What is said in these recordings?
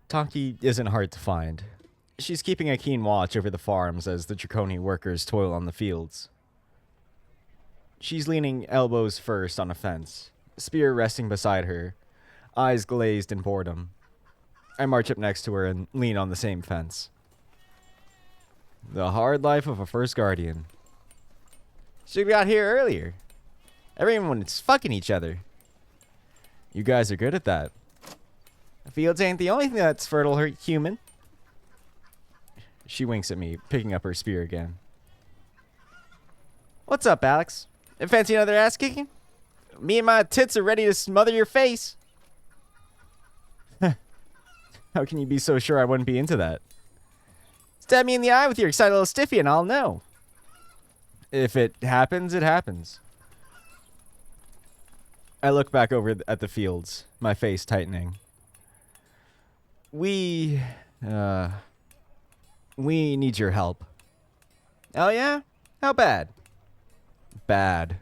Taki isn't hard to find. She's keeping a keen watch over the farms as the Draconian workers toil on the fields. She's leaning elbows first on a fence, spear resting beside her, eyes glazed in boredom. I march up next to her and lean on the same fence. The hard life of a first guardian. Should've got here earlier. Everyone's fucking each other. You guys are good at that. The fields ain't the only thing that's fertile, human. She winks at me, picking up her spear again. What's up, Alex? Fancy another ass kicking? Me and my tits are ready to smother your face. How can you be so sure I wouldn't be into that? Stab me in the eye with your excited little stiffy and I'll know. If it happens, it happens. I look back over at the fields, my face tightening. We need your help. Oh yeah? How bad? Bad.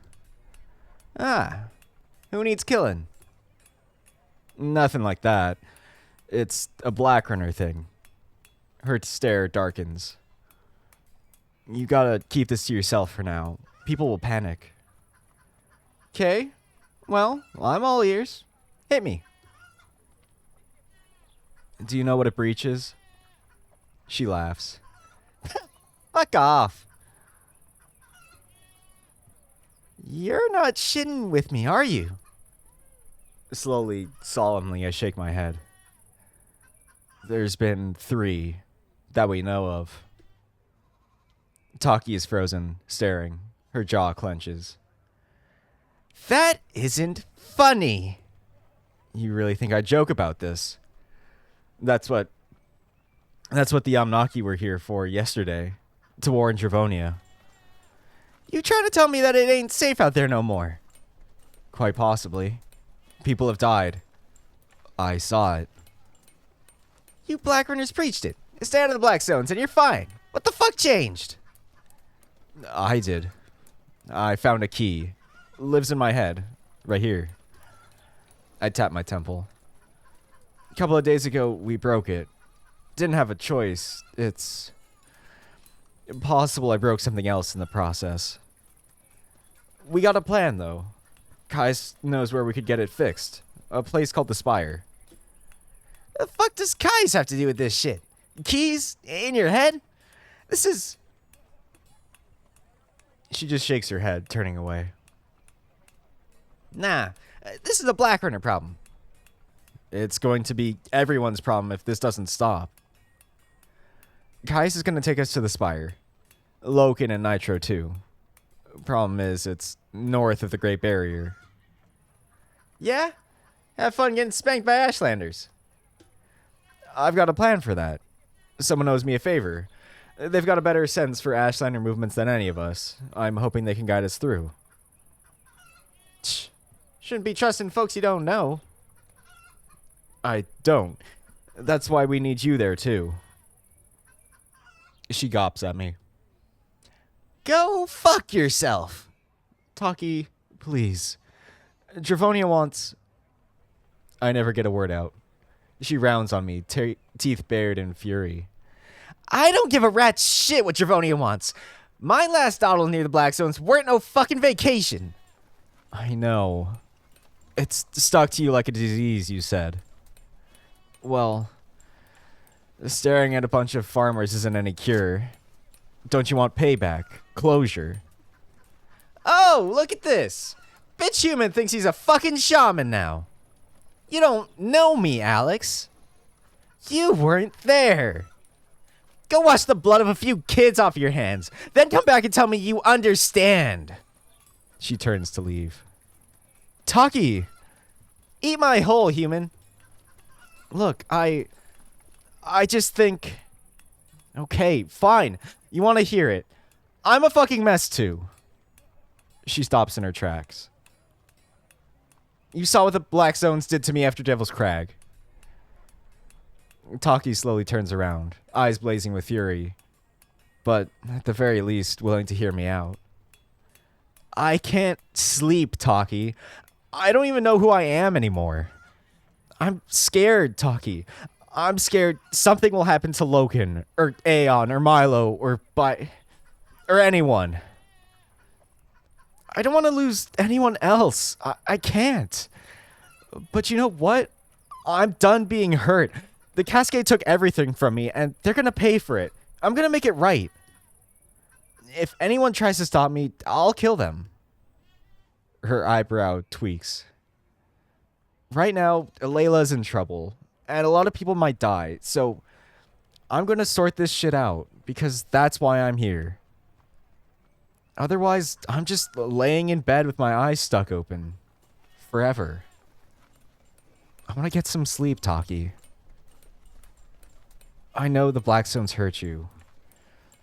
Ah. Who needs killing? Nothing like that. It's a black runner thing. Her stare darkens. You gotta keep this to yourself for now. People will panic. Okay. Well, I'm all ears. Hit me. Do you know what a breach is? She laughs. Fuck off. You're not shitting with me, are you? Slowly, solemnly, I shake my head. There's been 3 that we know of. Taki is frozen, staring. Her jaw clenches. That isn't funny. You really think I joke about this? That's what the Yamnaki were here for yesterday. To warn Dravonia. You trying to tell me that it ain't safe out there no more? Quite possibly. People have died. I saw it. You black runners preached it. Stay out of the black zones and you're fine. What the fuck changed? I did. I found a key. Lives in my head. Right here. I tap my temple. A couple of days ago, we broke it. Didn't have a choice. It's impossible I broke something else in the process. We got a plan, though. Kais knows where we could get it fixed. A place called the Spire. The fuck does Kais have to do with this shit? Keys? In your head? This is... She just shakes her head, turning away. Nah, this is a black runner problem. It's going to be everyone's problem if this doesn't stop. Kais is going to take us to the Spire. Loken and Nitro, too. Problem is, it's north of the Great Barrier. Yeah? Have fun getting spanked by Ashlanders. I've got a plan for that. Someone owes me a favor. They've got a better sense for Ashlander movements than any of us. I'm hoping they can guide us through. Shouldn't be trusting folks you don't know. I don't. That's why we need you there, too. She gawps at me. Go fuck yourself. Taki, please. Dravonia wants... I never get a word out. She rounds on me, teeth bared in fury. I don't give a rat's shit what Dravonia wants. My last dawdle near the Black Zones weren't no fucking vacation. I know. It's stuck to you like a disease, you said. Well, staring at a bunch of farmers isn't any cure. Don't you want payback? Closure? Oh, look at this. Bitch Human thinks he's a fucking shaman now. You don't know me, Alex. You weren't there. Go wash the blood of a few kids off your hands. Then come back and tell me you understand. She turns to leave. Taki! Eat my hole, human. Look, I just think... Okay, fine. You want to hear it. I'm a fucking mess, too. She stops in her tracks. You saw what the Black Zones did to me after Devil's Crag. Taki slowly turns around, eyes blazing with fury, but at the very least willing to hear me out. I can't sleep, Taki. I don't even know who I am anymore. I'm scared, Taki. I'm scared something will happen to Logan, or Aeon, or Milo, or anyone. I don't want to lose anyone else. I can't. But you know what? I'm done being hurt. The Cascade took everything from me, and they're gonna pay for it. I'm gonna make it right. If anyone tries to stop me, I'll kill them. Her eyebrow tweaks. Right now, Layla's in trouble, and a lot of people might die, so I'm gonna sort this shit out, because that's why I'm here. Otherwise, I'm just laying in bed with my eyes stuck open. Forever. I want to get some sleep, Taki. I know the Blackstones hurt you.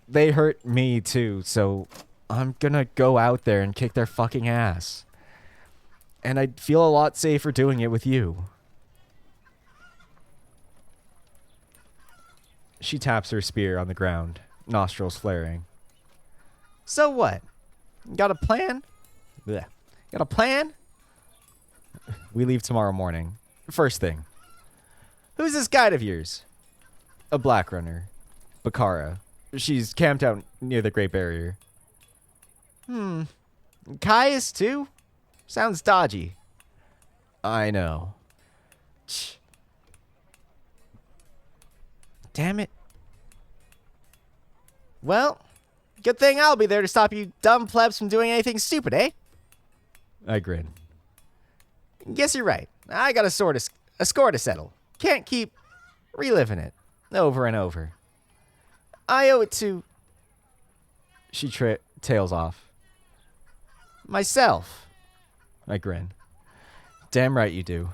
They hurt me too, so I'm gonna go out there and kick their fucking ass. And I'd feel a lot safer doing it with you. She taps her spear on the ground, nostrils flaring. So what? Got a plan? Blech. Got a plan? We leave tomorrow morning. First thing. Who's this guide of yours? A black runner. Bakara. She's camped out near the Great Barrier. Caius too? Sounds dodgy. I know. Shh. Damn it. Well, good thing I'll be there to stop you dumb plebs from doing anything stupid, eh? I grin. Guess you're right. I got a score to settle. Can't keep reliving it over and over. I owe it to... She tails off. Myself. I grin. Damn right you do.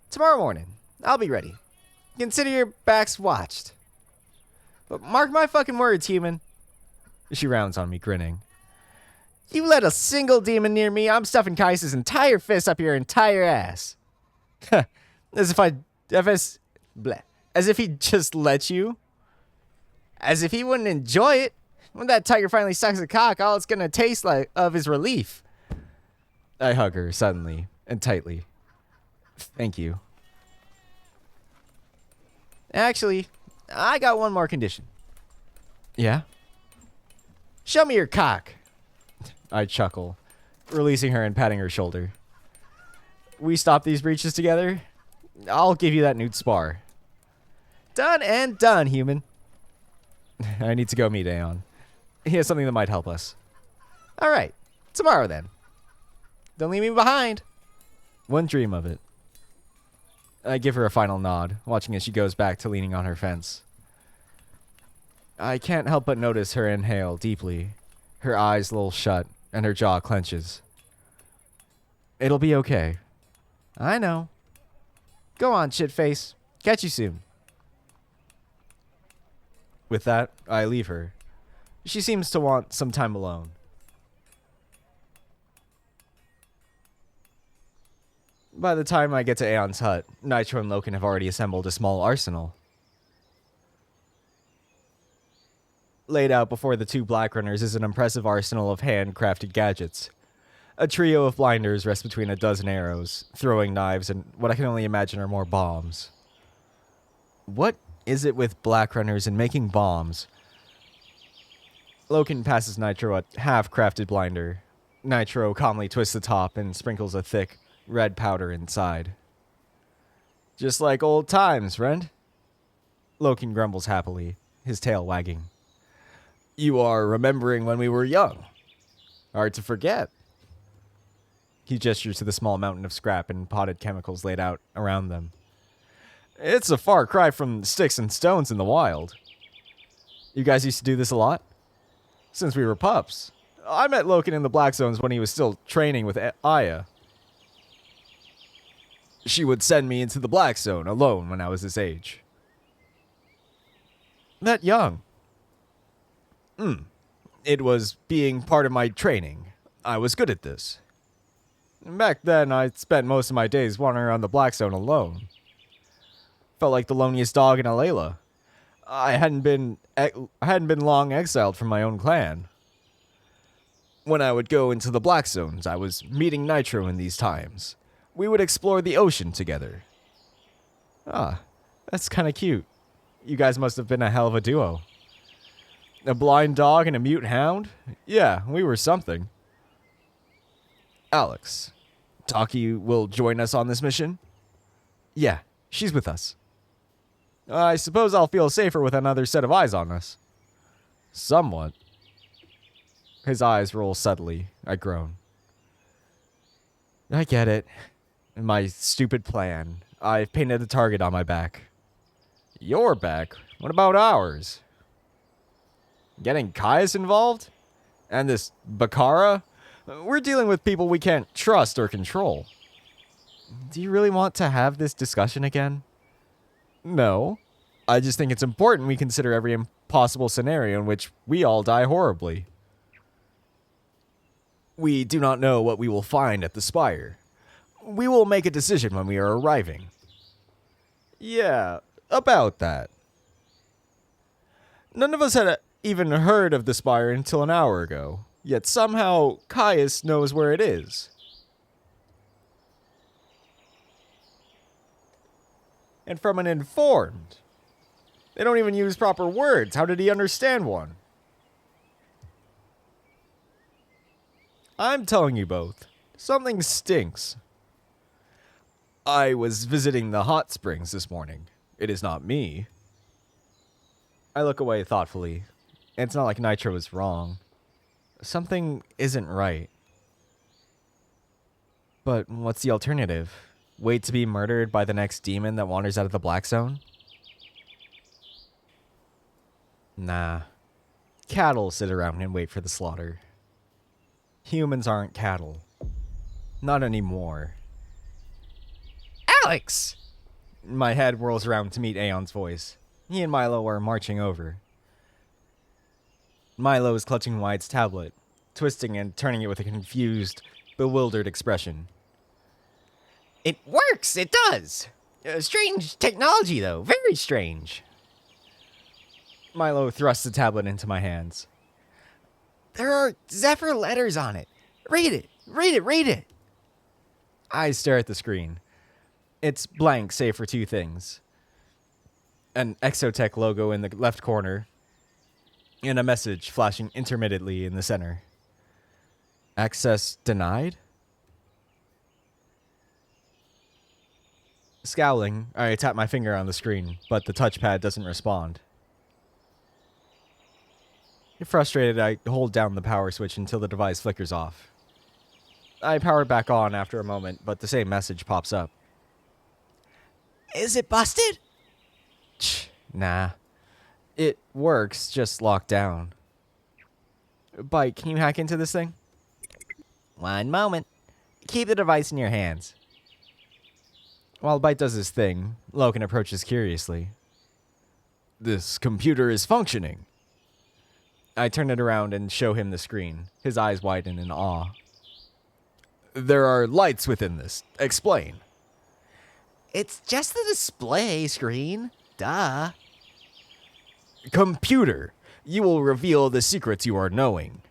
Tomorrow morning, I'll be ready. Consider your backs watched. But mark my fucking words, human. She rounds on me, grinning. You let a single demon near me, I'm stuffing Caius' entire fist up your entire ass. As if he'd just let you. As if he wouldn't enjoy it. When that tiger finally sucks a cock, all it's gonna taste like of is relief. I hug her suddenly and tightly. Thank you. Actually, I got one more condition. Yeah? Show me your cock. I chuckle, releasing her and patting her shoulder. We stop these breaches together? I'll give you that nude spar. Done and done, human. I need to go meet Aeon. He has something that might help us. Alright, tomorrow then. Don't leave me behind. One dream of it. I give her a final nod, watching as she goes back to leaning on her fence. I can't help but notice her inhale deeply, her eyes a little shut, and her jaw clenches. It'll be okay. I know. Go on, shitface. Catch you soon. With that, I leave her. She seems to want some time alone. By the time I get to Aeon's hut, Nitro and Loken have already assembled a small arsenal. Laid out before the two Black Runners is an impressive arsenal of handcrafted gadgets. A trio of blinders rests between a dozen arrows, throwing knives, and what I can only imagine are more bombs. What is it with Black Runners and making bombs? Loken passes Nitro a half-crafted blinder. Nitro calmly twists the top and sprinkles a thick, red powder inside. Just like old times, friend. Loken grumbles happily, his tail wagging. You are remembering when we were young. Hard to forget. He gestures to the small mountain of scrap and potted chemicals laid out around them. It's a far cry from sticks and stones in the wild. You guys used to do this a lot? Since we were pups. I met Loken in the Black Zones when he was still training with Aya. She would send me into the Black Zone alone when I was his age. That young? It was being part of my training. I was good at this. Back then, I spent most of my days wandering around the Black Zone alone. Felt like the loneliest dog in Alayla. I hadn't been long exiled from my own clan. When I would go into the Black Zones, I was meeting Nitro in these times. We would explore the ocean together. That's kind of cute. You guys must have been a hell of a duo. A blind dog and a mute hound? Yeah, we were something. Alex, Taki will join us on this mission? Yeah, she's with us. I suppose I'll feel safer with another set of eyes on us. Somewhat. His eyes roll subtly. I groan. I get it. My stupid plan. I've painted a target on my back. Your back? What about ours? Getting Caius involved? And this Bakara? We're dealing with people we can't trust or control. Do you really want to have this discussion again? No. I just think it's important we consider every impossible scenario in which we all die horribly. We do not know what we will find at the Spire. We will make a decision when we are arriving. Yeah, about that. None of us had even heard of the Spire until an hour ago, yet somehow Caius knows where it is. And from an informed. They don't even use proper words. How did he understand one? I'm telling you both, something stinks. I was visiting the hot springs this morning. It is not me. I look away thoughtfully. It's not like Nitro is wrong. Something isn't right. But what's the alternative? Wait to be murdered by the next demon that wanders out of the Black Zone? Nah. Cattle sit around and wait for the slaughter. Humans aren't cattle. Not anymore. Alex! My head whirls around to meet Aeon's voice. He and Milo are marching over. Milo is clutching Wyatt's tablet, twisting and turning it with a confused, bewildered expression. It works! It does! Strange technology, though. Very strange. Milo thrusts the tablet into my hands. There are Zephyr letters on it. Read it! Read it! Read it! I stare at the screen. It's blank save for two things. An Exotech logo in the left corner, and a message flashing intermittently in the center. Access denied? Scowling, I tap my finger on the screen, but the touchpad doesn't respond. Frustrated, I hold down the power switch until the device flickers off. I power it back on after a moment, but the same message pops up. Is it busted? Nah. It works, just locked down. Bite, can you hack into this thing? One moment. Keep the device in your hands. While Bite does his thing, Logan approaches curiously. This computer is functioning. I turn it around and show him the screen. His eyes widen in awe. There are lights within this. Explain. It's just the display screen. Duh. Computer, you will reveal the secrets you are knowing.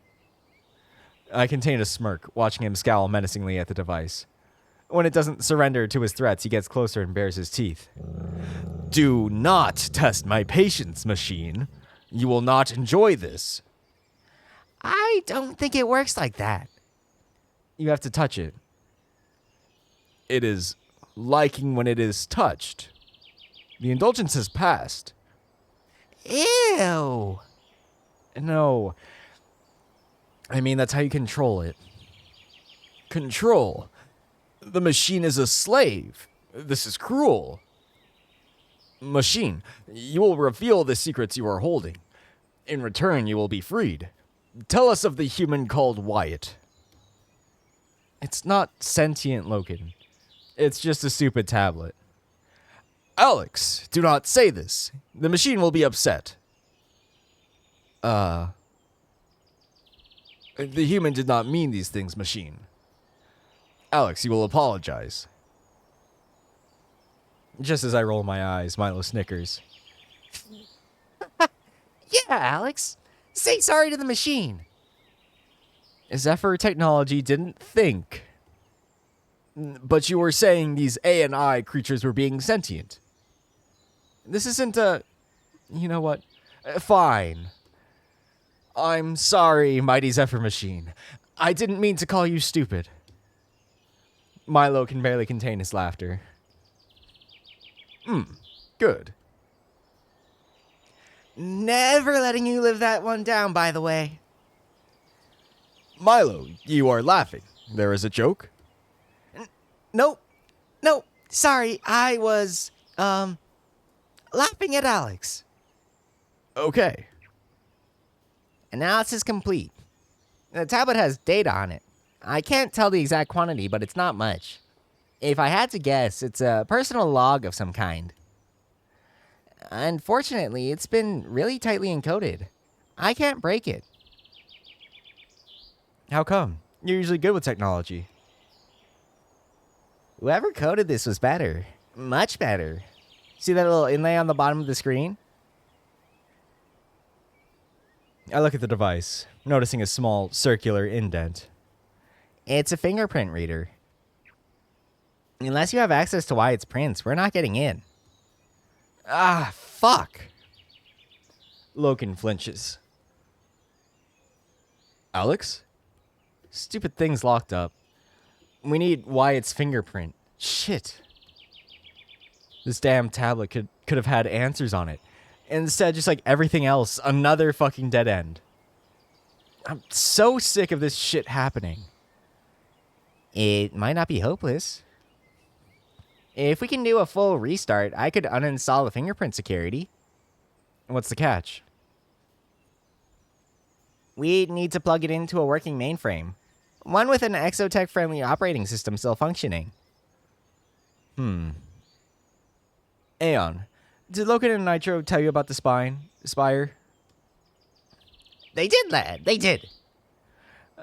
I contain a smirk, watching him scowl menacingly at the device. When it doesn't surrender to his threats, he gets closer and bares his teeth. Do not test my patience, machine. You will not enjoy this. I don't think it works like that. You have to touch it. It is liking when it is touched. The indulgence has passed. Ew. No. I mean, that's how you control it. Control. The machine is a slave. This is cruel. Machine, you will reveal the secrets you are holding. In return, you will be freed. Tell us of the human called Wyatt. It's not sentient, Logan. It's just a stupid tablet. Alex, do not say this. The machine will be upset. The human did not mean these things, machine. Alex, you will apologize. Just as I roll my eyes, Milo snickers. Yeah, Alex. Say sorry to the machine. Zephyr technology didn't think. But you were saying these A and I creatures were being sentient. This isn't a... You know what? Fine. I'm sorry, Mighty Zephyr Machine. I didn't mean to call you stupid. Milo can barely contain his laughter. Good. Never letting you live that one down, by the way. Milo, you are laughing. There is a joke? Nope. Nope. Sorry, I was, laughing at Alex. Okay. Analysis complete. The tablet has data on it. I can't tell the exact quantity, but it's not much. If I had to guess, it's a personal log of some kind. Unfortunately, it's been really tightly encoded. I can't break it. How come? You're usually good with technology. Whoever coded this was better. Much better. See that little inlay on the bottom of the screen? I look at the device, noticing a small circular indent. It's a fingerprint reader. Unless you have access to Wyatt's prints, we're not getting in. Ah, fuck. Logan flinches. Alex? Stupid thing's locked up. We need Wyatt's fingerprint. Shit. This damn tablet could have had answers on it. Instead, just like everything else, another fucking dead end. I'm so sick of this shit happening. It might not be hopeless. If we can do a full restart, I could uninstall the fingerprint security. What's the catch? We need to plug it into a working mainframe. One with an exotech-friendly operating system still functioning. Aeon, did Logan and Nitro tell you about the Spire? They did, lad. They did.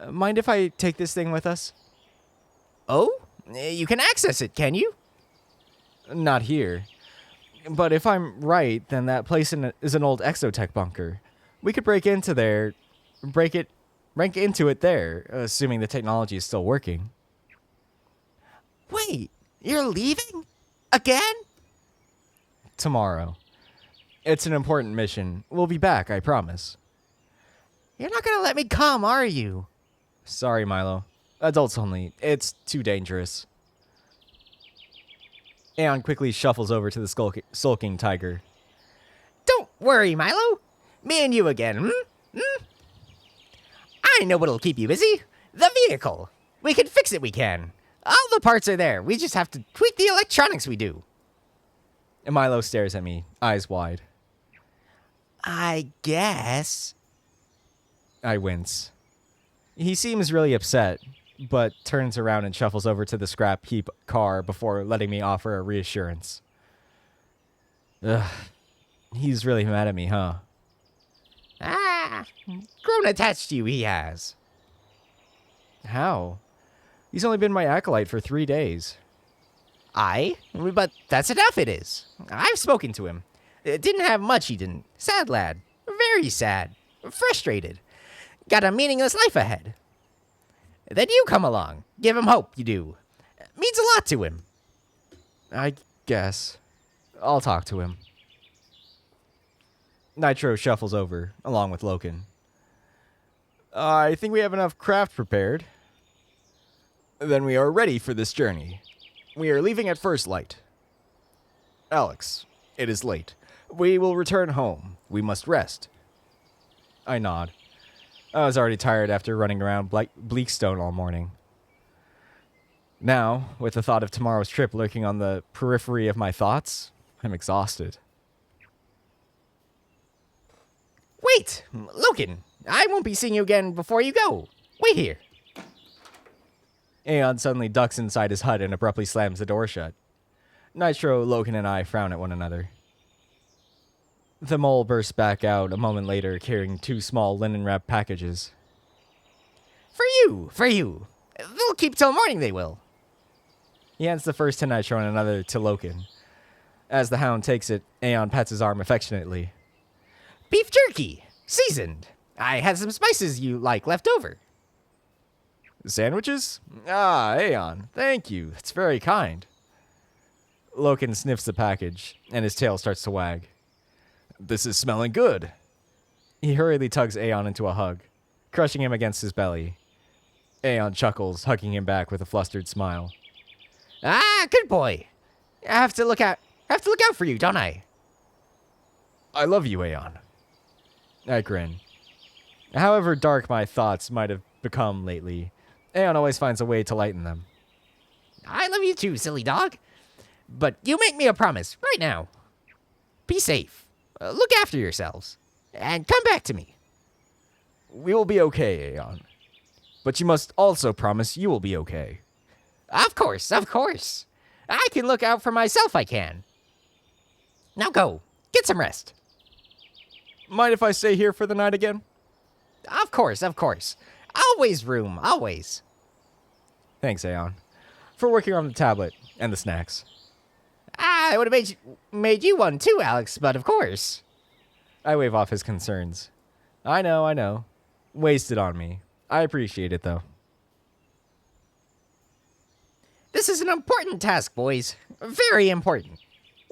Mind if I take this thing with us? Oh? You can access it, can you? Not here. But if I'm right, then that place is an old exotech bunker. We could break into it there, assuming the technology is still working. Wait, you're leaving? Again? Tomorrow. It's an important mission. We'll be back, I promise. You're not gonna let me come, are you? Sorry, Milo. Adults only. It's too dangerous. Aeon quickly shuffles over to the sulking tiger. Don't worry, Milo. Me and you again, I know what'll keep you busy. The vehicle. We can fix it, we can. All the parts are there. We just have to tweak the electronics we do. And Milo stares at me, eyes wide. I guess. I wince. He seems really upset, but turns around and shuffles over to the scrap heap car before letting me offer a reassurance. Ugh. He's really mad at me, huh? Grown attached to you, he has. How? He's only been my acolyte for 3 days. But that's enough, it is. I've spoken to him. Didn't have much, he didn't. Sad lad. Very sad. Frustrated. Got a meaningless life ahead. Then you come along. Give him hope, you do. Means a lot to him. I guess. I'll talk to him. Nitro shuffles over, along with Loken. I think we have enough craft prepared. Then we are ready for this journey. We are leaving at first light. Alex, it is late. We will return home. We must rest. I nod. I was already tired after running around Bleakstone all morning. Now, with the thought of tomorrow's trip lurking on the periphery of my thoughts, I'm exhausted. Wait! Loken! I won't be seeing you again before you go. Wait here. Aeon suddenly ducks inside his hut and abruptly slams the door shut. Nitro, Loken, and I frown at one another. The mole bursts back out a moment later, carrying 2 small linen-wrapped packages. For you. They'll keep till morning, they will. He hands the first to Nitro and another to Loken. As the hound takes it, Aeon pats his arm affectionately. Beef jerky, seasoned. I had some spices you like left over. Sandwiches? Aeon, thank you. That's very kind. Loken sniffs the package, and his tail starts to wag. This is smelling good. He hurriedly tugs Aeon into a hug, crushing him against his belly. Aeon chuckles, hugging him back with a flustered smile. Ah, good boy. I have to look out for you, don't I? I love you, Aeon. I grin. However dark my thoughts might have become lately, Aeon always finds a way to lighten them. I love you too, silly dog. But you make me a promise right now. Be safe. Look after yourselves. And come back to me. We will be okay, Aeon. But you must also promise you will be okay. Of course, of course. I can look out for myself, I can. Now go. Get some rest. Mind if I stay here for the night again? Of course, of course. Always room, always. Thanks, Aeon, for working on the tablet and the snacks. I would have made you one too, Alex, but of course. I wave off his concerns. I know. Wasted on me. I appreciate it, though. This is an important task, boys. Very important.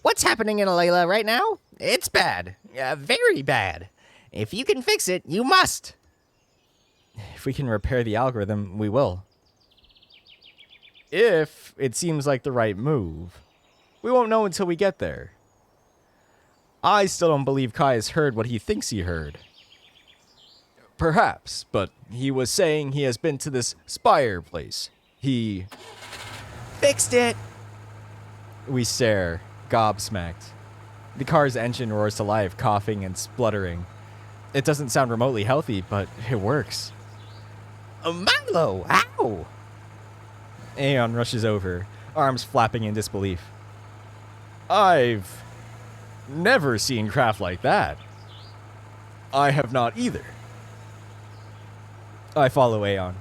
What's happening in Layla right now? It's bad. Very bad. If you can fix it, you must. If we can repair the algorithm, we will. If it seems like the right move. We won't know until we get there. I still don't believe Kai has heard what he thinks he heard. Perhaps, but he was saying he has been to this Spire place. He Fixed it. We stare, gobsmacked. The car's engine roars to life, coughing and spluttering. It doesn't sound remotely healthy, but it works. Milo, ow! Aeon rushes over, arms flapping in disbelief. I've never seen craft like that. I have not either. I follow Aeon,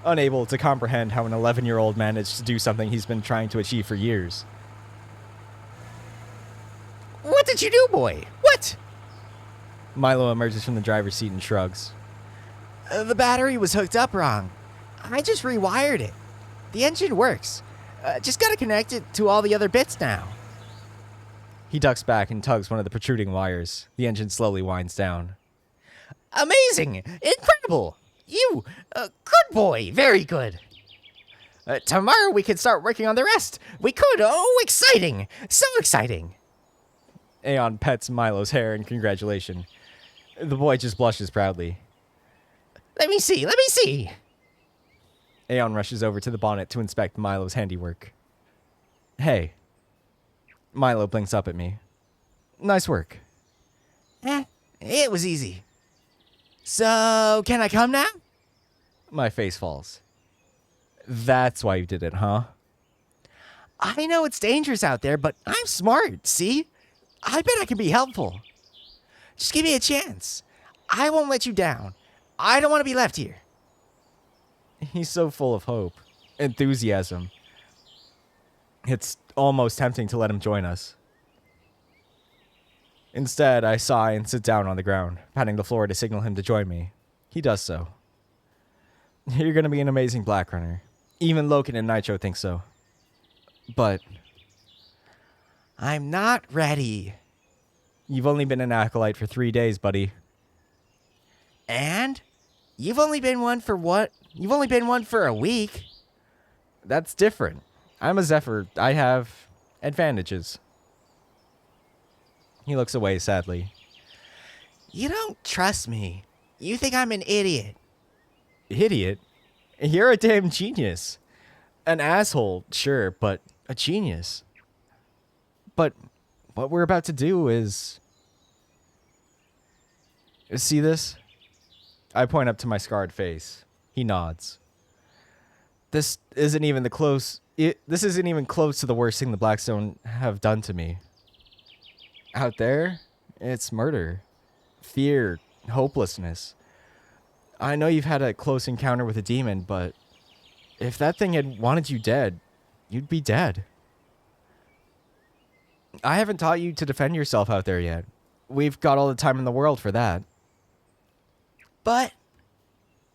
unable to comprehend how an 11-year-old managed to do something he's been trying to achieve for years. What did you do, boy? What? Milo emerges from the driver's seat and shrugs. The battery was hooked up wrong. I just rewired it. The engine works. Just gotta connect it to all the other bits now. He ducks back and tugs one of the protruding wires. The engine slowly winds down. Amazing! Incredible! You, good boy, very good. Tomorrow we can start working on the rest. We could, oh, exciting! So exciting! Aeon pets Milo's hair in congratulation. The boy just blushes proudly. Let me see. Aeon rushes over to the bonnet to inspect Milo's handiwork. Hey. Milo blinks up at me. Nice work. It was easy. So, can I come now? My face falls. That's why you did it, huh? I know it's dangerous out there, but I'm smart, see? I bet I can be helpful. Just give me a chance. I won't let you down. I don't want to be left here. He's so full of hope, enthusiasm. It's almost tempting to let him join us. Instead, I sigh and sit down on the ground, patting the floor to signal him to join me. He does so. You're going to be an amazing Black Runner. Even Loken and Nitro think so. But I'm not ready. You've only been an acolyte for 3 days, buddy. And? You've only been one for what? You've only been one for a week. That's different. I'm a Zephyr. I have advantages. He looks away sadly. You don't trust me. You think I'm an idiot. Idiot? You're a damn genius. An asshole, sure, but a genius. But what we're about to do is... See this? I point up to my scarred face. He nods. This isn't even close to the worst thing the Blackstone have done to me. Out there, it's murder, fear, hopelessness. I know you've had a close encounter with a demon, but if that thing had wanted you dead, you'd be dead. I haven't taught you to defend yourself out there yet. We've got all the time in the world for that. But...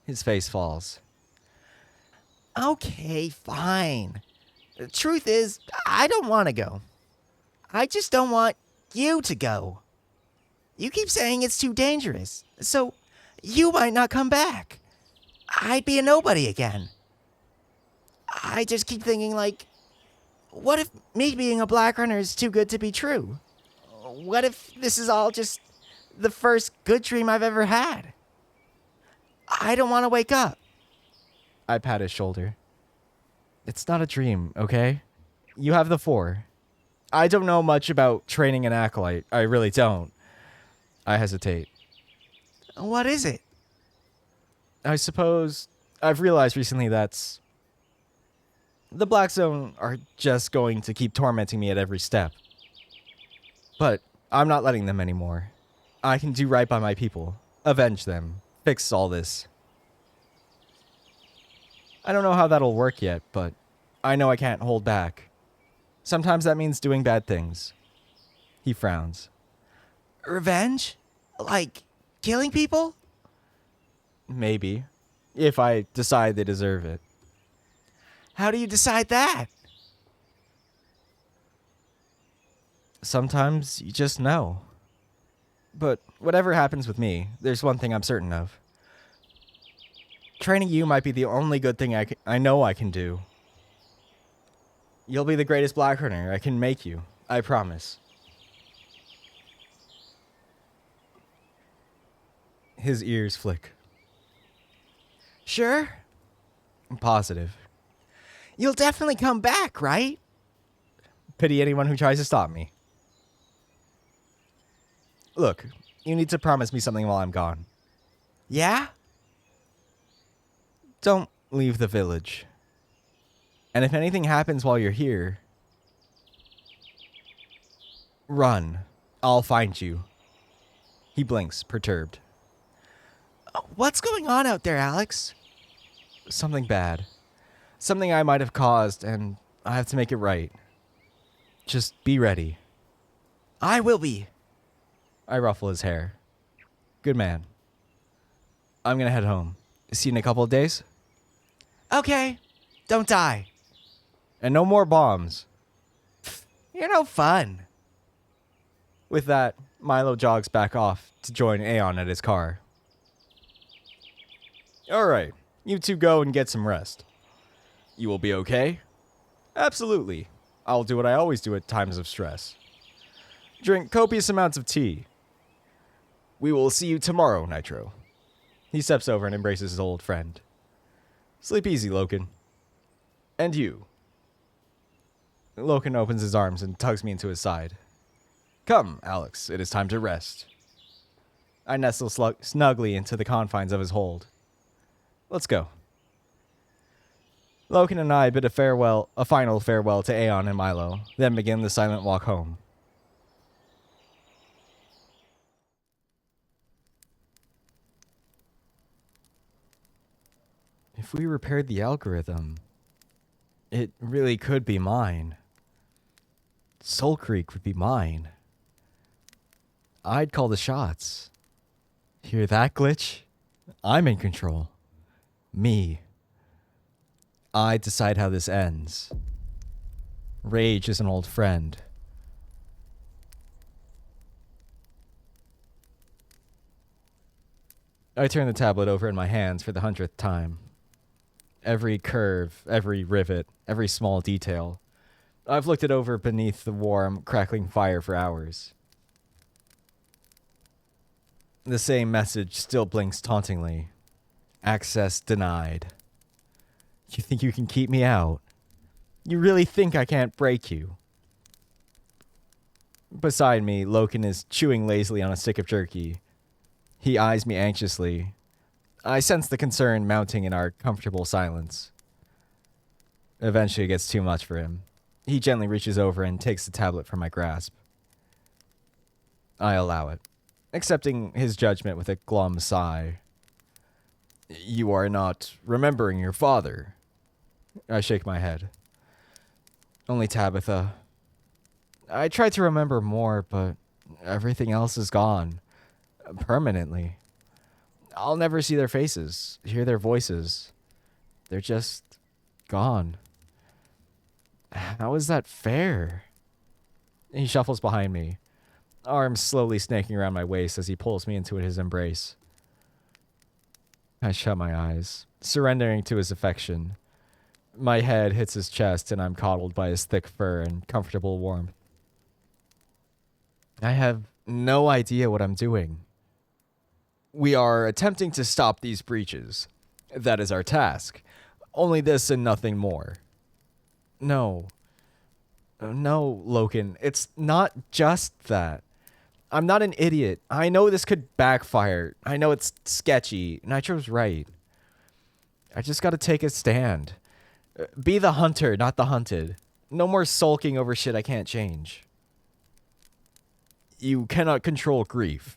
His face falls. Okay, fine. The truth is, I don't want to go. I just don't want you to go. You keep saying it's too dangerous, so you might not come back. I'd be a nobody again. I just keep thinking, like, what if me being a black runner is too good to be true? What if this is all just the first good dream I've ever had? I don't want to wake up. I pat his shoulder. It's not a dream, okay? You have the 4. I don't know much about training an acolyte. I really don't. I hesitate. What is it? I suppose I've realized recently that's... The Black Zone are just going to keep tormenting me at every step. But I'm not letting them anymore. I can do right by my people. Avenge them. Fix all this. I don't know how that'll work yet, but I know I can't hold back. Sometimes that means doing bad things. He frowns. Revenge? Like, killing people? Maybe. If I decide they deserve it. How do you decide that? Sometimes you just know. But whatever happens with me, there's one thing I'm certain of. Training you might be the only good thing I know I can do. You'll be the greatest black runner I can make you. I promise. His ears flick. Sure? I'm positive. You'll definitely come back, right? Pity anyone who tries to stop me. Look, you need to promise me something while I'm gone. Yeah? Don't leave the village. And if anything happens while you're here, run. I'll find you. He blinks, perturbed. What's going on out there, Alex? Something bad. Something I might have caused, and I have to make it right. Just be ready. I will be. I ruffle his hair. Good man. I'm gonna head home. See you in a couple of days? Okay. Don't die. And no more bombs. You're no fun. With that, Milo jogs back off to join Aeon at his car. Alright, you two go and get some rest. You will be okay? Absolutely. I'll do what I always do at times of stress. Drink copious amounts of tea. We will see you tomorrow, Nitro. He steps over and embraces his old friend. Sleep easy, Loken. And you. Loken opens his arms and tugs me into his side. Come, Alex, it is time to rest. I nestle snugly into the confines of his hold. Let's go. Loken and I bid a final farewell to Aeon and Milo, then begin the silent walk home. If we repaired the algorithm, it really could be mine. Soulcreek would be mine. I'd call the shots. Hear that, Glitch? I'm in control. Me. I decide how this ends. Rage is an old friend. I turn the tablet over in my hands for the 100th time. Every curve, every rivet, every small detail. I've looked it over beneath the warm, crackling fire for hours. The same message still blinks tauntingly. Access denied. You think you can keep me out? You really think I can't break you? Beside me, Loken is chewing lazily on a stick of jerky. He eyes me anxiously. I sense the concern mounting in our comfortable silence. Eventually it gets too much for him. He gently reaches over and takes the tablet from my grasp. I allow it, accepting his judgment with a glum sigh. You are not remembering your father. I shake my head. Only Tabitha. I tried to remember more, but everything else is gone. Permanently. I'll never see their faces, hear their voices. They're just gone. How is that fair? He shuffles behind me, arms slowly snaking around my waist as he pulls me into his embrace. I shut my eyes, surrendering to his affection. My head hits his chest and I'm coddled by his thick fur and comfortable warmth. I have no idea what I'm doing. We are attempting to stop these breaches. That is our task. Only this and nothing more. No. No, Logan, it's not just that. I'm not an idiot. I know this could backfire. I know it's sketchy. Nitro's right. I just gotta take a stand. Be the hunter, not the hunted. No more sulking over shit I can't change. You cannot control grief,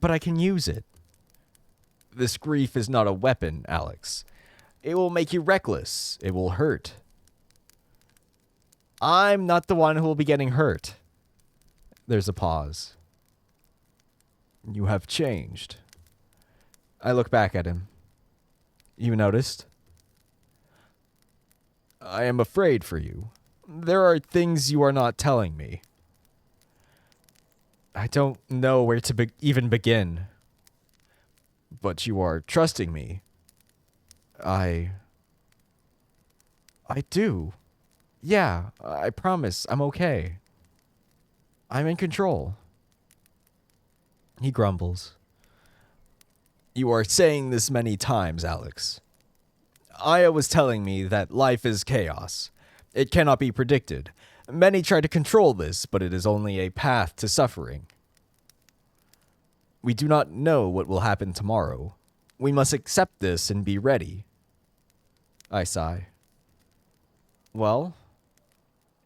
but I can use it. This grief is not a weapon, Alex. It will make you reckless. It will hurt. I'm not the one who will be getting hurt. There's a pause. You have changed. I look back at him. You noticed? I am afraid for you. There are things you are not telling me. I don't know where to even begin. But you are trusting me. I do. Yeah, I promise I'm okay. I'm in control. He grumbles. You are saying this many times, Alex. Aya was telling me that life is chaos. It cannot be predicted. Many try to control this, but it is only a path to suffering. We do not know what will happen tomorrow. We must accept this and be ready. I sigh. Well,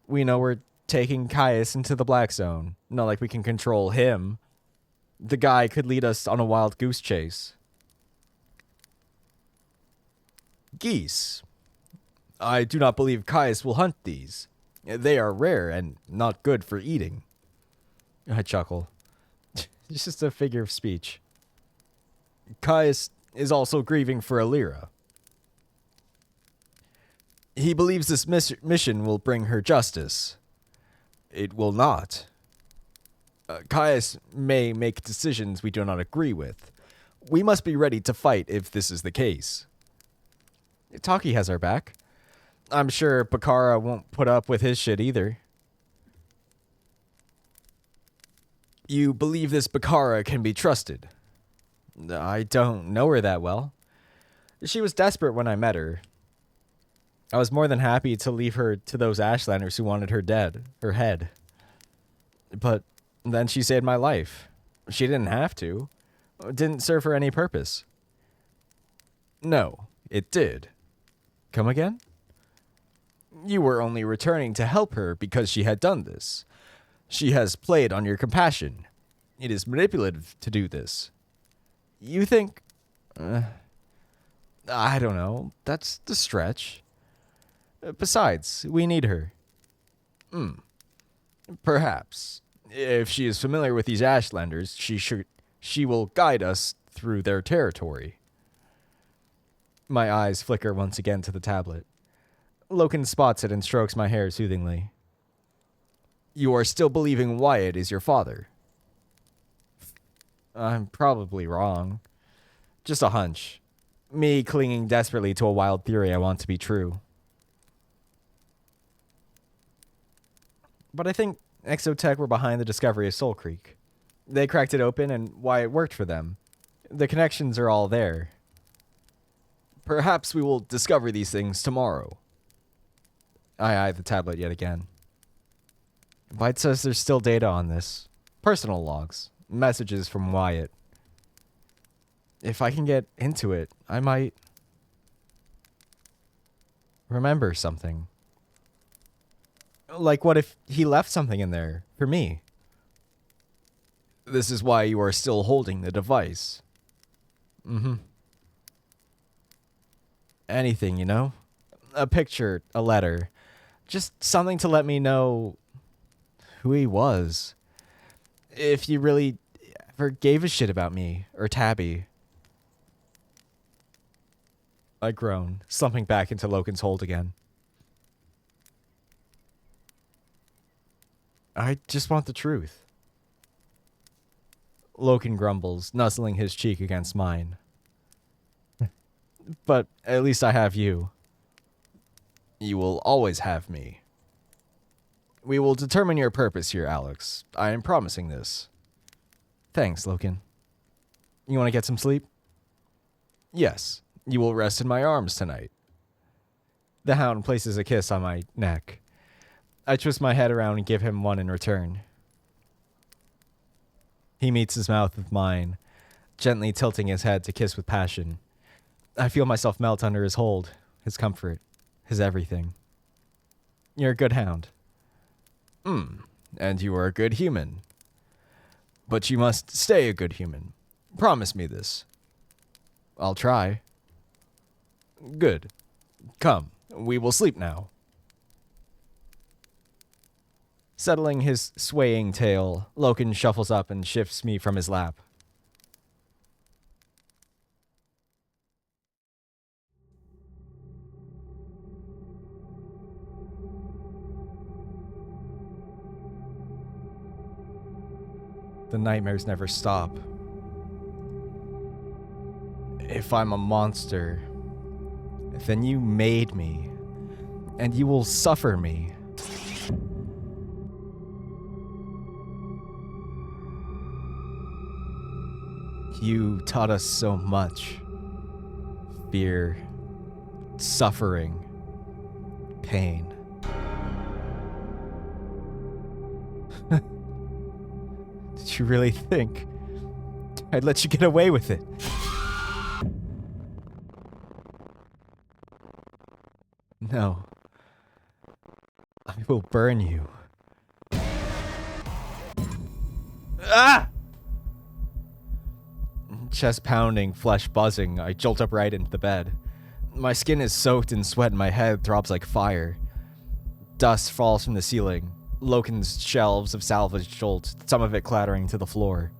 we know we're taking Caius into the Black Zone. Not like we can control him. The guy could lead us on a wild goose chase. Geese. I do not believe Caius will hunt these. They are rare and not good for eating. I chuckle. It's just a figure of speech. Caius is also grieving for Alira. He believes this mission will bring her justice. It will not. Caius may make decisions we do not agree with. We must be ready to fight if this is the case. Taki has our back. I'm sure Bakara won't put up with his shit either. You believe this Bakara can be trusted? I don't know her that well. She was desperate when I met her. I was more than happy to leave her to those Ashlanders who wanted her dead, her head. But then she saved my life. She didn't have to. It didn't serve her any purpose. No, it did. Come again? You were only returning to help her because she had done this. She has played on your compassion. It is manipulative to do this. You think... I don't know. That's the stretch. Besides, we need her. Perhaps. If she is familiar with these Ashlanders, she will guide us through their territory. My eyes flicker once again to the tablet. Loken spots it and strokes my hair soothingly. You are still believing Wyatt is your father? I'm probably wrong. Just a hunch. Me clinging desperately to a wild theory I want to be true. But I think Exotech were behind the discovery of Soulcreek. They cracked it open and why it worked for them. The connections are all there. Perhaps we will discover these things tomorrow. I eye the tablet yet again. Byte says there's still data on this. Personal logs. Messages from Wyatt. If I can get into it, I might remember something. Like, what if he left something in there for me? This is why you are still holding the device. Anything, you know? A picture, a letter. Just something to let me know who he was. If he really ever gave a shit about me or Tabby. I groan, slumping back into Loken's hold again. I just want the truth. Loken grumbles, nuzzling his cheek against mine. But at least I have you. You will always have me. We will determine your purpose here, Alex. I am promising this. Thanks, Loken. You want to get some sleep? Yes, you will rest in my arms tonight. The hound places a kiss on my neck. I twist my head around and give him one in return. He meets his mouth with mine, gently tilting his head to kiss with passion. I feel myself melt under his hold, his comfort, his everything. You're a good hound. And you are a good human. But you must stay a good human. Promise me this. I'll try. Good. Come, we will sleep now. Settling his swaying tail, Loken shuffles up and shifts me from his lap. The nightmares never stop. If I'm a monster, then you made me, and you will suffer me. You taught us so much. Fear, suffering, pain. Did you really think I'd let you get away with it? No. I will burn you. Ah! Chest pounding, flesh buzzing, I jolt upright into the bed. My skin is soaked in sweat and my head throbs like fire. Dust falls from the ceiling. Loken's shelves of salvage jolt, some of it clattering to the floor.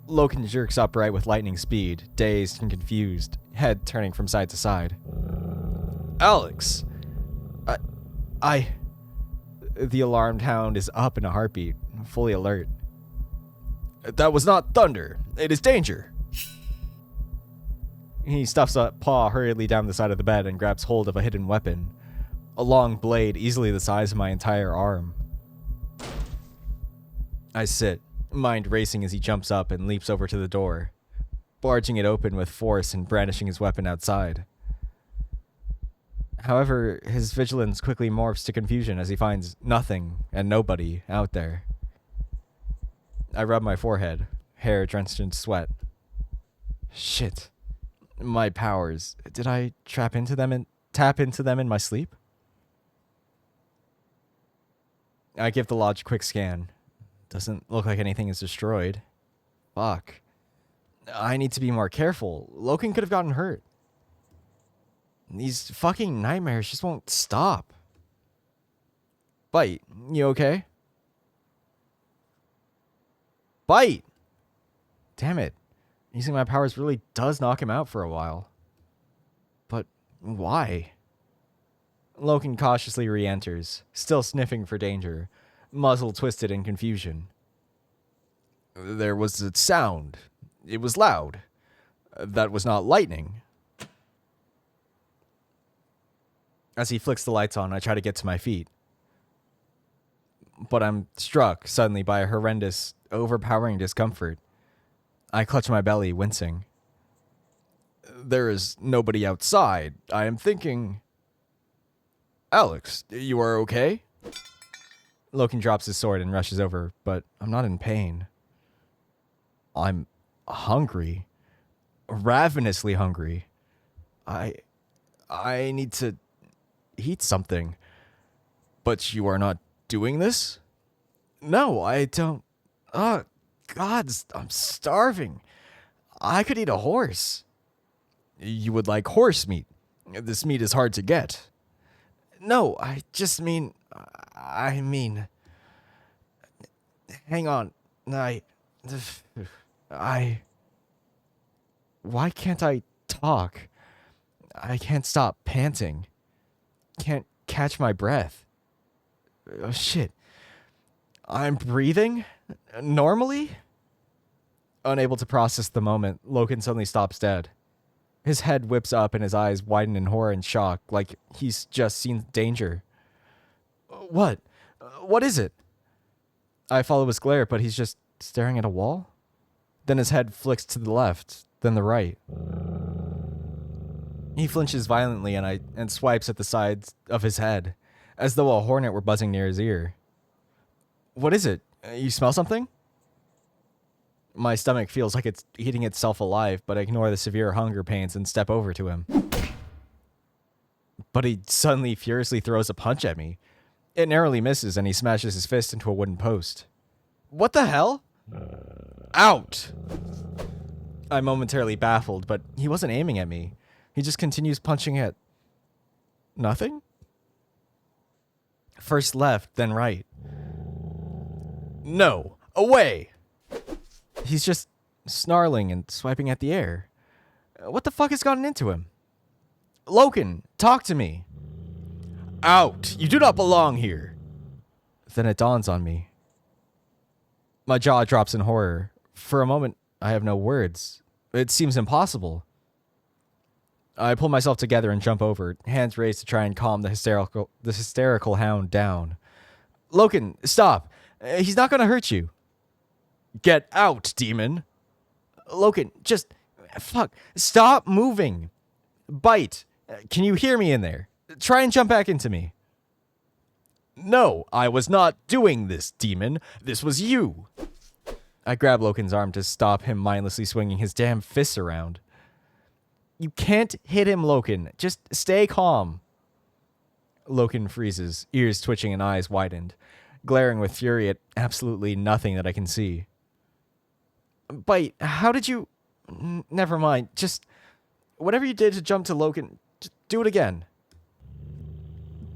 Loken jerks upright with lightning speed, dazed and confused, head turning from side to side. Alex! The alarmed hound is up in a heartbeat, fully alert. That was not thunder. It is danger. He stuffs a paw hurriedly down the side of the bed and grabs hold of a hidden weapon. A long blade easily the size of my entire arm. I sit, mind racing as he jumps up and leaps over to the door, barging it open with force and brandishing his weapon outside. However, his vigilance quickly morphs to confusion as he finds nothing and nobody out there. I rub my forehead, hair drenched in sweat. Shit. My powers. Did I tap into them in my sleep? I give the lodge a quick scan. Doesn't look like anything is destroyed. Fuck. I need to be more careful. Loken could have gotten hurt. These fucking nightmares just won't stop. Bite, you okay? Bite! Damn it. Using my powers really does knock him out for a while. But why? Loken cautiously re-enters, still sniffing for danger, muzzle twisted in confusion. There was a sound. It was loud. That was not lightning. As he flicks the lights on, I try to get to my feet. But I'm struck suddenly by a horrendous, overpowering discomfort. I clutch my belly, wincing. There is nobody outside. I am thinking... Alex, you are okay? Loken drops his sword and rushes over, but I'm not in pain. I'm hungry. Ravenously hungry. I need to eat something. But you are not doing this? No, I don't. Oh, God, I'm starving. I could eat a horse. You would like horse meat. This meat is hard to get. No, I just mean... Hang on. Why can't I talk? I can't stop panting. Can't catch my breath. Oh, shit. I'm breathing? Normally? Unable to process the moment, Logan suddenly stops dead. His head whips up and his eyes widen in horror and shock, like he's just seen danger. What? What is it? I follow his glare, but he's just staring at a wall? Then his head flicks to the left, then the right. He flinches violently and swipes at the sides of his head, as though a hornet were buzzing near his ear. What is it? You smell something? My stomach feels like it's eating itself alive, but I ignore the severe hunger pains and step over to him. But he suddenly furiously throws a punch at me. It narrowly misses and he smashes his fist into a wooden post. What the hell? Out! I'm momentarily baffled, but he wasn't aiming at me. He just continues punching at nothing? First left, then right. No! Away! He's just snarling and swiping at the air. What the fuck has gotten into him? Loken, talk to me. Out! You do not belong here! Then it dawns on me. My jaw drops in horror. For a moment, I have no words. It seems impossible. I pull myself together and jump over, hands raised to try and calm the hysterical hound down. Loken, stop! He's not gonna hurt you. Get out, demon! Loken, just... Fuck. Stop moving! Bite! Can you hear me in there? Try and jump back into me. No, I was not doing this, demon. This was you. I grab Loken's arm to stop him mindlessly swinging his damn fists around. You can't hit him, Loken. Just stay calm. Loken freezes, ears twitching and eyes widened, glaring with fury at absolutely nothing that I can see. Bite, how did you... Never mind. Just... Whatever you did to jump to Loken, just do it again.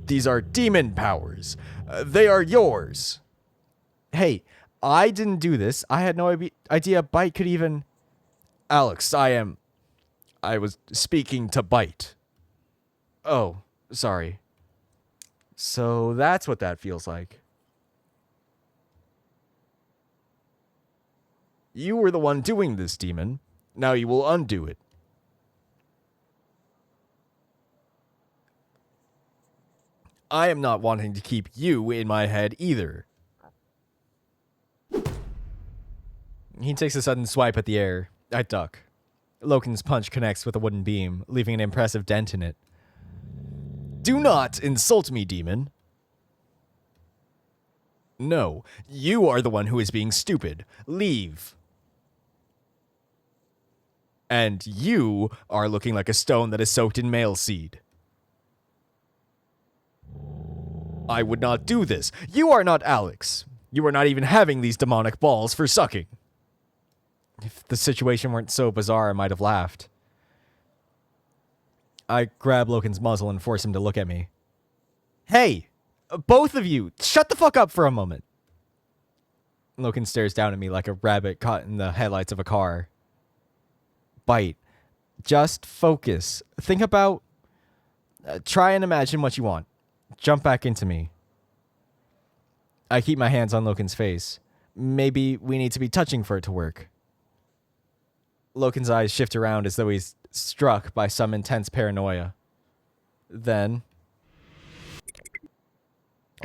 These are demon powers. They are yours. Hey, I didn't do this. I had no idea Bite could even... Alex, I was speaking to Bite. Oh, sorry. So that's what that feels like. You were the one doing this, demon. Now you will undo it. I am not wanting to keep you in my head either. He takes a sudden swipe at the air. I duck. Loken's punch connects with a wooden beam, leaving an impressive dent in it. Do not insult me, demon. No, you are the one who is being stupid. Leave. And you are looking like a stone that is soaked in male seed. I would not do this. You are not Alex. You are not even having these demonic balls for sucking. If the situation weren't so bizarre, I might have laughed. I grab Loken's muzzle and force him to look at me. Hey, both of you, shut the fuck up for a moment. Loken stares down at me like a rabbit caught in the headlights of a car. Bite. Just focus. Think about... try and imagine what you want. Jump back into me. I keep my hands on Loken's face. Maybe we need to be touching for it to work. Loken's eyes shift around as though he's struck by some intense paranoia. Then...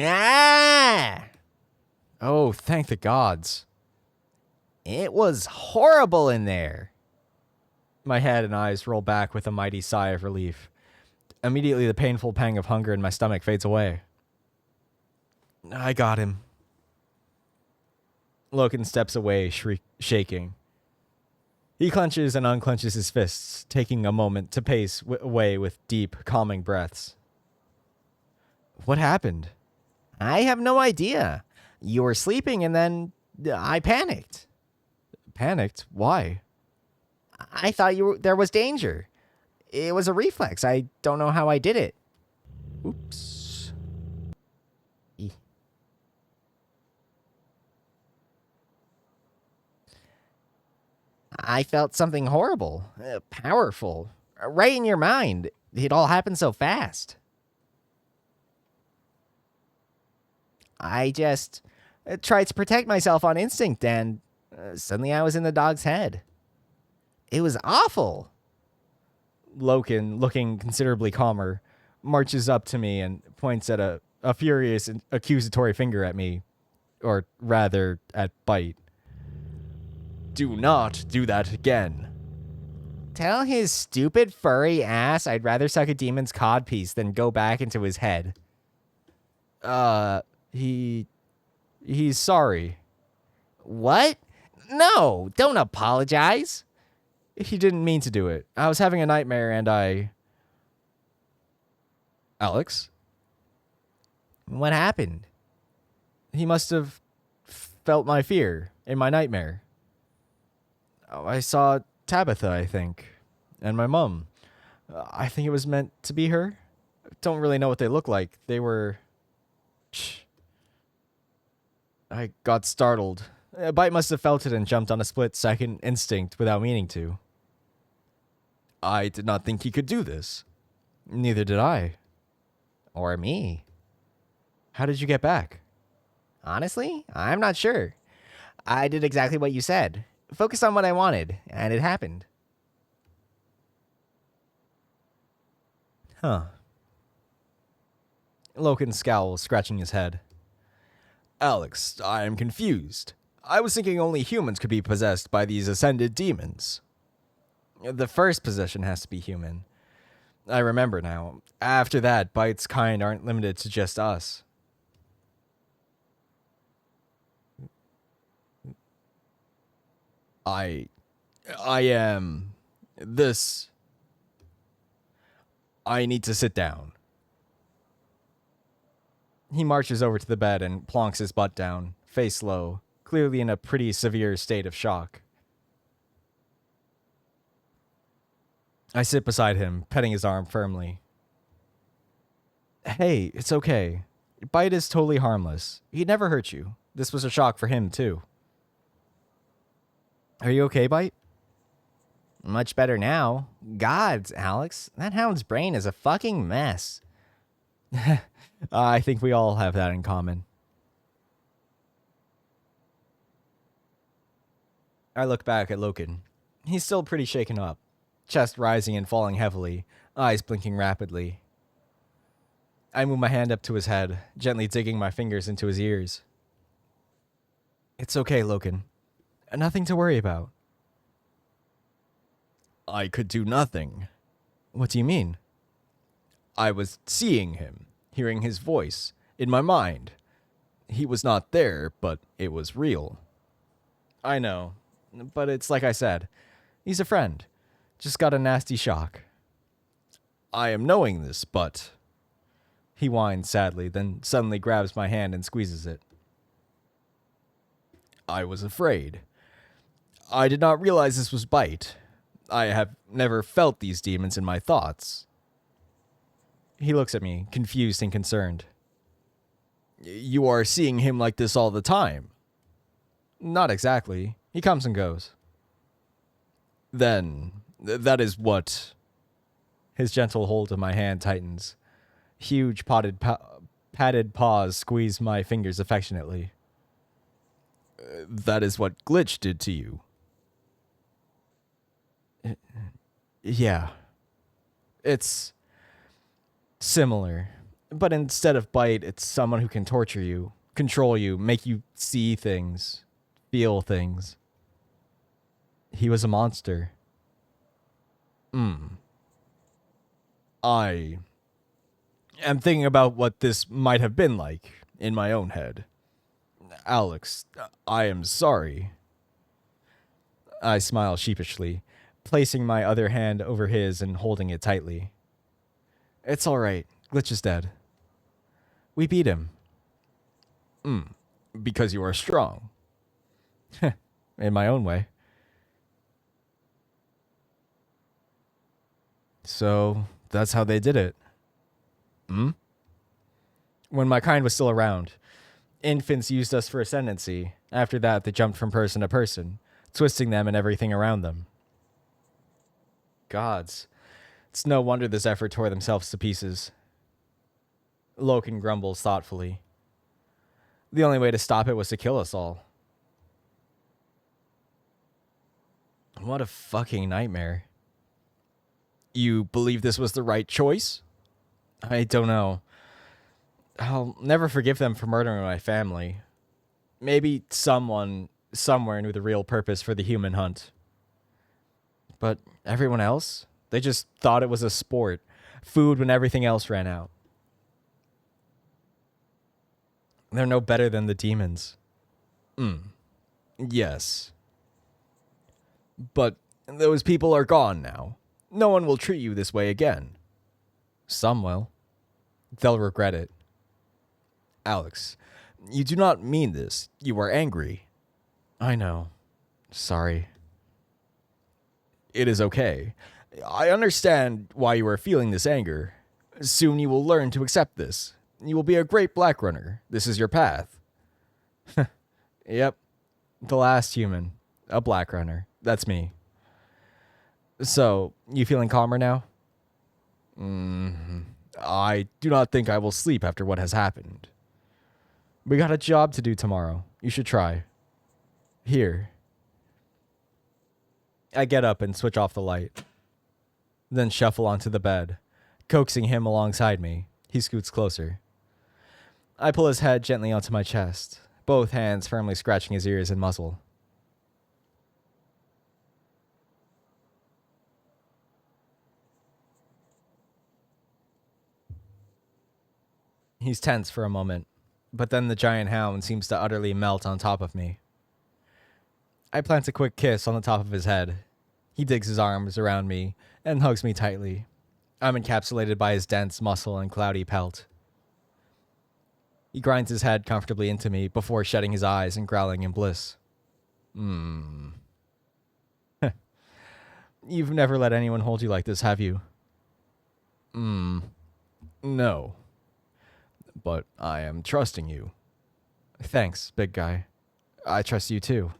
Ah! Oh, thank the gods. It was horrible in there. My head and eyes roll back with a mighty sigh of relief. Immediately, the painful pang of hunger in my stomach fades away. I got him. Loken steps away, shaking. He clenches and unclenches his fists, taking a moment to pace away with deep, calming breaths. What happened? I have no idea. You were sleeping and then I panicked. Panicked? Why? I thought there was danger. It was a reflex. I don't know how I did it. Oops. I felt something horrible, powerful, right in your mind. It all happened so fast. I just I tried to protect myself on instinct, and suddenly I was in the dog's head. It was awful. Loken, looking considerably calmer, marches up to me and points at a furious and accusatory finger at me, or rather, at Bite. Do not do that again. Tell his stupid furry ass I'd rather suck a demon's codpiece than go back into his head. He's sorry. What? No, don't apologize. He didn't mean to do it. I was having a nightmare and I... Alex? What happened? He must have felt my fear in my nightmare. Oh, I saw Tabitha, I think, and my mum. I think it was meant to be her. Don't really know what they look like. They were... I got startled. Bite must have felt it and jumped on a split-second instinct without meaning to. I did not think he could do this. Neither did I. Or me. How did you get back? Honestly, I'm not sure. I did exactly what you said. Focused on what I wanted, and it happened. Huh. Loken scowls, scratching his head. Alex, I am confused. I was thinking only humans could be possessed by these ascended demons. The first possession has to be human. I remember now. After that, Bite's kind aren't limited to just us. I am... This... I need to sit down. He marches over to the bed and plonks his butt down, face low, clearly in a pretty severe state of shock. I sit beside him, petting his arm firmly. Hey, it's okay. Bite is totally harmless. He'd never hurt you. This was a shock for him, too. Are you okay, Bite? Much better now. Gods, Alex, that hound's brain is a fucking mess. I think we all have that in common. I look back at Loken. He's still pretty shaken up, chest rising and falling heavily, eyes blinking rapidly. I move my hand up to his head, gently digging my fingers into his ears. It's okay, Loken. Nothing to worry about. I could do nothing. What do you mean? I was seeing him, hearing his voice, in my mind. He was not there, but it was real. I know, but it's like I said. He's a friend. Just got a nasty shock. I am knowing this, but... He whines sadly, then suddenly grabs my hand and squeezes it. I was afraid. I did not realize this was Bite. I have never felt these demons in my thoughts. He looks at me, confused and concerned. You are seeing him like this all the time? Not exactly. He comes and goes. Then, that is what... His gentle hold of my hand tightens. Huge padded paws squeeze my fingers affectionately. That is what Glitch did to you. Yeah. It's similar. But instead of Bite, it's someone who can torture you, control you, make you see things, feel things. He was a monster. I am thinking about what this might have been like in my own head. Alex, I am sorry. I smile sheepishly, placing my other hand over his and holding it tightly. It's all right. Glitch is dead. We beat him. Because you are strong. In my own way. So, that's how they did it. When my kind was still around, infants used us for ascendancy. After that, they jumped from person to person, twisting them and everything around them. Gods. It's no wonder this effort tore themselves to pieces. Loken grumbles thoughtfully. The only way to stop it was to kill us all. What a fucking nightmare. You believe this was the right choice? I don't know. I'll never forgive them for murdering my family. Maybe someone somewhere knew the real purpose for the human hunt. But everyone else? They just thought it was a sport. Food when everything else ran out. They're no better than the demons. Yes. But those people are gone now. No one will treat you this way again. Some will. They'll regret it. Alex, you do not mean this. You are angry. I know. Sorry. It is okay. I understand why you are feeling this anger. Soon you will learn to accept this. You will be a great black runner. This is your path. Yep. The last human. A black runner. That's me. So, you feeling calmer now? I do not think I will sleep after what has happened. We got a job to do tomorrow. You should try. Here. I get up and switch off the light. Then shuffle onto the bed, coaxing him alongside me. He scoots closer. I pull his head gently onto my chest, both hands firmly scratching his ears and muzzle. He's tense for a moment, but then the giant hound seems to utterly melt on top of me. I plant a quick kiss on the top of his head. He digs his arms around me and hugs me tightly. I'm encapsulated by his dense muscle and cloudy pelt. He grinds his head comfortably into me before shutting his eyes and growling in bliss. You've never let anyone hold you like this, have you? No. But I am trusting you. Thanks, big guy. I trust you too.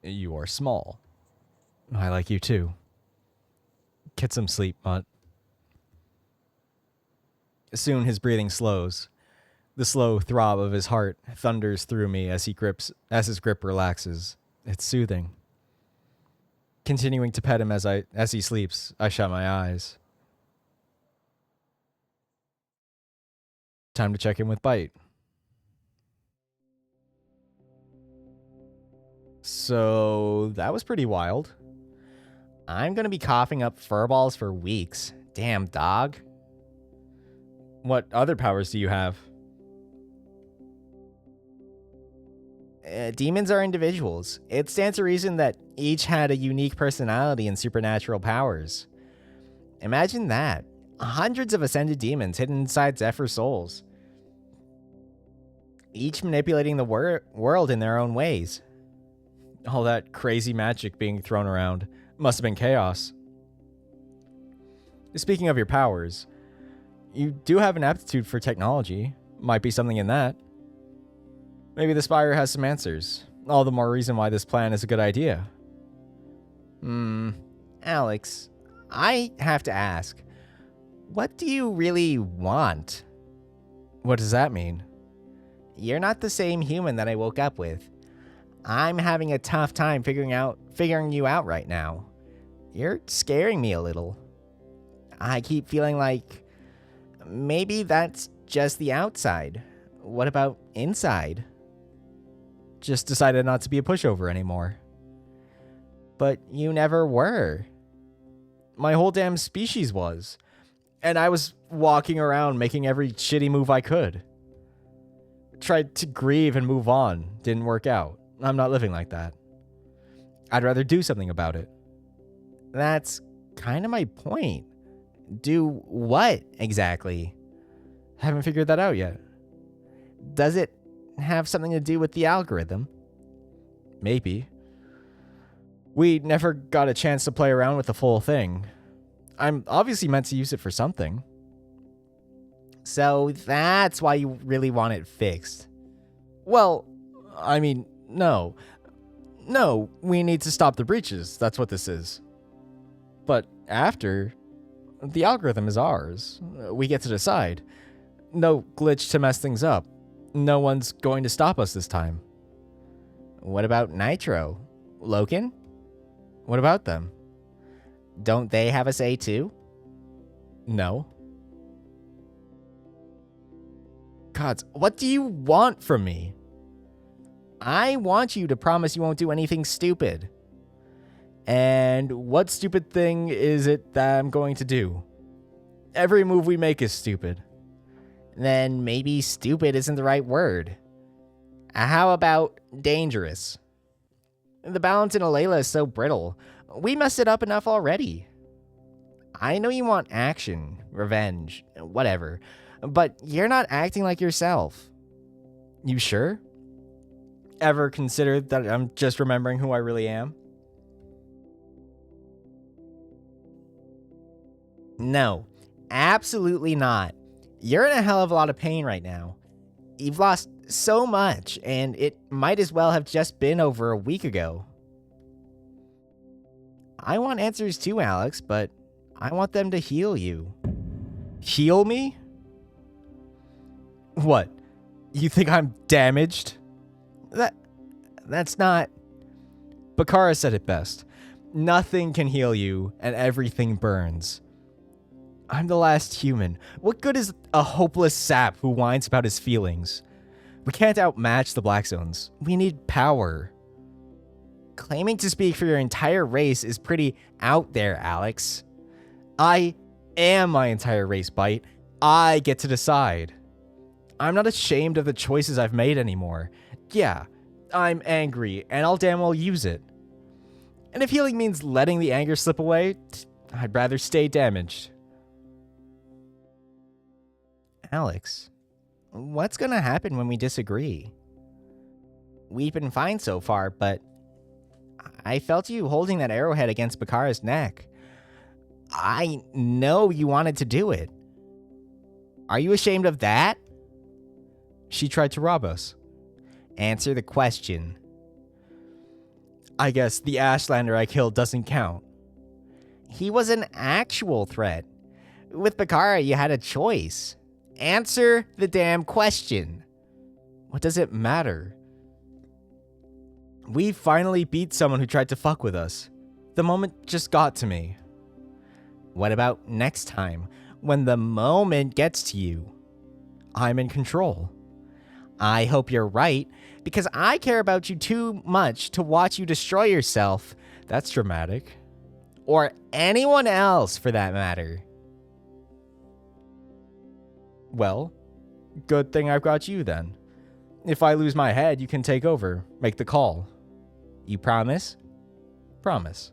You are small. I like you too. Get some sleep, Mutt. Soon his breathing slows. The slow throb of his heart thunders through me as his grip relaxes. It's soothing. Continuing to pet him as he sleeps, I shut my eyes. Time to check in with Bite. So, that was pretty wild. I'm gonna be coughing up furballs for weeks. Damn dog. What other powers do you have? Demons are individuals. It stands to reason that each had a unique personality and supernatural powers. Imagine that. Hundreds of ascended demons hidden inside Zephyr's souls. Each manipulating the world in their own ways. All that crazy magic being thrown around. Must have been chaos. Speaking of your powers, you do have an aptitude for technology. Might be something in that. Maybe the Spire has some answers. All the more reason why this plan is a good idea. Alex, I have to ask, what do you really want? What does that mean? You're not the same human that I woke up with. I'm having a tough time figuring you out right now. You're scaring me a little. I keep feeling like maybe that's just the outside. What about inside? Just decided not to be a pushover anymore. But you never were. My whole damn species was. And I was walking around making every shitty move I could. Tried to grieve and move on. Didn't work out. I'm not living like that. I'd rather do something about it. That's kind of my point. Do what exactly? Haven't figured that out yet. Does it have something to do with the algorithm? Maybe. We never got a chance to play around with the full thing. I'm obviously meant to use it for something. So that's why you really want it fixed. Well, I mean, no. No, we need to stop the breaches. That's what this is. But after, the algorithm is ours. We get to decide. No glitch to mess things up. No one's going to stop us this time. What about Nitro? Loken? What about them? Don't they have a say too? No. Gods, what do you want from me? I want you to promise you won't do anything stupid. And what stupid thing is it that I'm going to do? Every move we make is stupid. Then maybe stupid isn't the right word. How about dangerous? The balance in Alayla is so brittle. We messed it up enough already. I know you want action, revenge, whatever, but you're not acting like yourself. You sure? Ever considered that I'm just remembering who I really am? No, absolutely not. You're in a hell of a lot of pain right now. You've lost so much, and it might as well have just been over a week ago. I want answers too, Alex, but I want them to heal you. Heal me? What? You think I'm damaged? That's not... Bakara said it best. Nothing can heal you, and everything burns. I'm the last human. What good is a hopeless sap who whines about his feelings? We can't outmatch the Black Zones. We need power. Claiming to speak for your entire race is pretty out there, Alex. I am my entire race, Bite. I get to decide. I'm not ashamed of the choices I've made anymore. Yeah, I'm angry, and I'll damn well use it. And if healing means letting the anger slip away, I'd rather stay damaged. Alex, what's gonna happen when we disagree? We've been fine so far, but I felt you holding that arrowhead against Bakara's neck. I know you wanted to do it. Are you ashamed of that? She tried to rob us. Answer the question. I guess the Ashlander I killed doesn't count. He was an actual threat. With Bakara, you had a choice. Answer the damn question. What does it matter? We finally beat someone who tried to fuck with us. The moment just got to me. What about next time, when the moment gets to you? I'm in control. I hope you're right, because I care about you too much to watch you destroy yourself. That's dramatic. Or anyone else, for that matter. Well, good thing I've got you then. If I lose my head, you can take over. Make the call. You promise? Promise.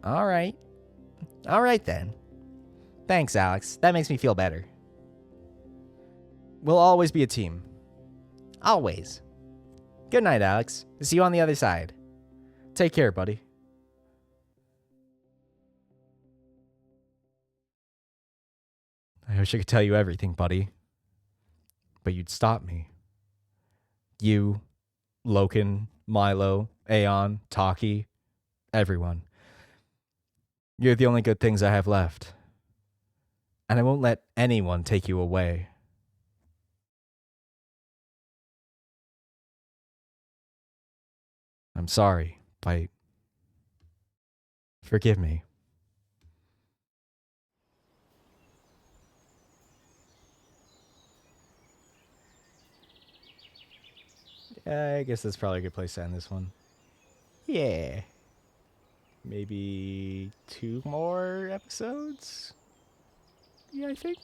All right. All right then. Thanks, Alex. That makes me feel better. We'll always be a team. Always. Good night, Alex. See you on the other side. Take care, buddy. I wish I could tell you everything, buddy. But you'd stop me. You, Loken, Milo, Aeon, Taki, everyone. You're the only good things I have left. And I won't let anyone take you away. I'm sorry, Bite. Forgive me. I guess that's probably a good place to end this one. Yeah. Maybe 2 more episodes? Yeah, I think.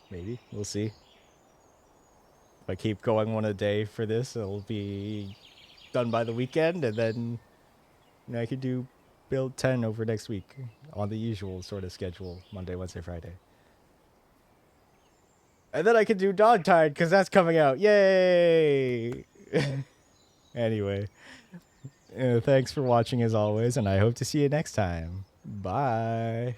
Maybe. We'll see. If I keep going one a day for this, it'll be done by the weekend, and then I could do build 10 over next week on the usual sort of schedule, Monday, Wednesday, Friday. And then I could do Dogtide, because that's coming out. Yay! Anyway, thanks for watching as always, and I hope to see you next time. Bye.